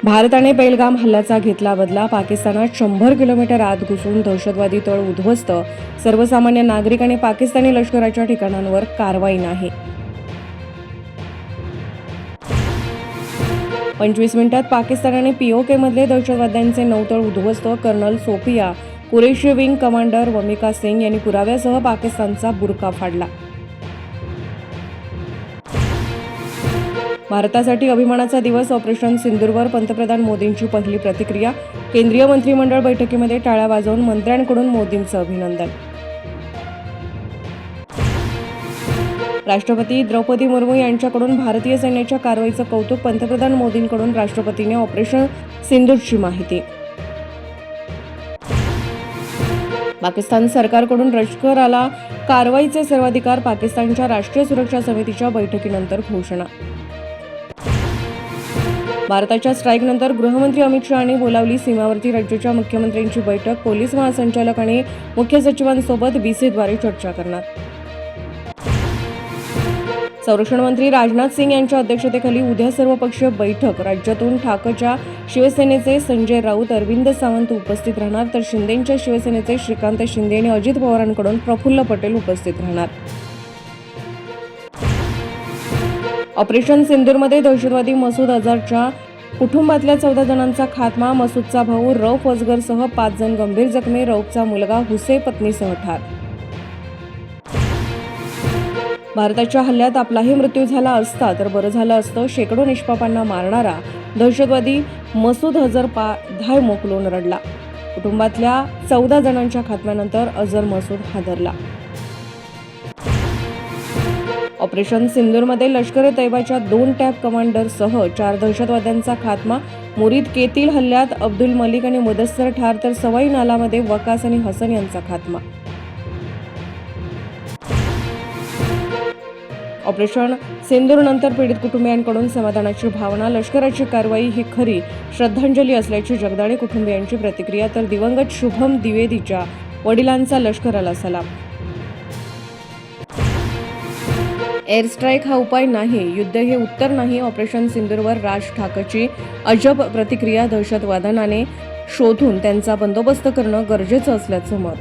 भारताने पेहलगाम हल्ल्याचा घेतला बदला. पाकिस्तानात 100 किलोमीटर आत घुसून दहशतवादी तळ उद्ध्वस्त. सर्वसामान्य नागरिक आणि पाकिस्तानी लष्कराच्या ठिकाणांवर कारवाई नाही. 25 मिनिटात पाकिस्तान आणि पीओकेमधले दहशतवाद्यांचे 9 तळ उद्ध्वस्त. Colonel Sofiya Qureshi wing commander Vyomika Singh यांनी पुराव्यासह पाकिस्तानचा बुरका फाडला. भारतासाठी अभिमानाचा दिवस. ऑपरेशन सिंदूरवर पंतप्रधान मोदींची पहिली प्रतिक्रिया. केंद्रीय मंत्रिमंडळ बैठकीमध्ये टाळ्या वाजवून मंत्र्यांकडून मोदींचं अभिनंदन. राष्ट्रपती द्रौपदी मुर्मू यांच्याकडून भारतीय सैन्याच्या कारवाईचं कौतुक. पंतप्रधान मोदींकडून राष्ट्रपतींनी ऑपरेशन सिंदूरची माहिती. पाकिस्तान सरकारकडून लष्कराला कारवाईचे सर्वाधिकार. पाकिस्तानच्या राष्ट्रीय सुरक्षा समितीच्या बैठकीनंतर घोषणा. भारताच्या स्ट्राईकनंतर गृहमंत्री अमित शहांनी बोलावली सीमावर्ती राज्याच्या मुख्यमंत्र्यांची बैठक. पोलीस महासंचालक आणि मुख्य सचिवांसोबत बीसीद्वारे चर्चा करणार. संरक्षण मंत्री राजनाथ सिंग यांच्या अध्यक्षतेखाली उद्या सर्वपक्षीय बैठक. राज्यातून ठाकरेच्या शिवसेनेचे संजय राऊत, अरविंद सावंत उपस्थित राहणार, तर शिंदेच्या शिवसेनेचे श्रीकांत शिंदे आणि अजित पवारांकडून प्रफुल्ल पटेल उपस्थित राहणार. ऑपरेशन सिंदूरमध्ये दहशतवादी मसूद अझहरच्या कुटुंबातल्या 14 जणांचा खात्मा. मसूदचा भाऊ रौफ असगरसह 5 जण गंभीर जखमी. रौफचा मुलगा हुसे पत्नीसह ठार. भारताच्या हल्ल्यात आपलाही मृत्यू झाला असता तर बरं झालं असतं. शेकडो निष्पापांना मारणारा दहशतवादी मसूद अझहर धाय मोकलून रडला. कुटुंबातल्या 14 जणांच्या खात्म्यानंतर अझहर मसूद हादरला. ऑपरेशन सिंदूरमध्ये लष्कर तैयबाच्या 2 टॅब कमांडरसह 4 दहशतवाद्यांचा खात्मा. मुरीद केतील हल्ल्यात अब्दुल मलिक आणि मुदस्सर ठार, तर सवाई नालामध्ये वकास आणि हसन यांचा खात्मा. ऑपरेशन सिंदूर नंतर पीडित कुटुंबियांकडून समाधानाची भावना. लष्कराची कारवाई ही खरी श्रद्धांजली असल्याची जगदाळे कुटुंबियांची प्रतिक्रिया. तर दिवंगत शुभम द्विवेदीच्या वडिलांचा लष्कराला सलाम. एअर स्ट्राईक हा उपाय नाही, युद्ध हे उत्तर नाही. ऑपरेशन सिंदूरवर राज ठाकरेची अजब प्रतिक्रिया. दहशतवाद्यांना शोधून त्यांचा बंदोबस्त करणं गरजेचं असल्याचं मत.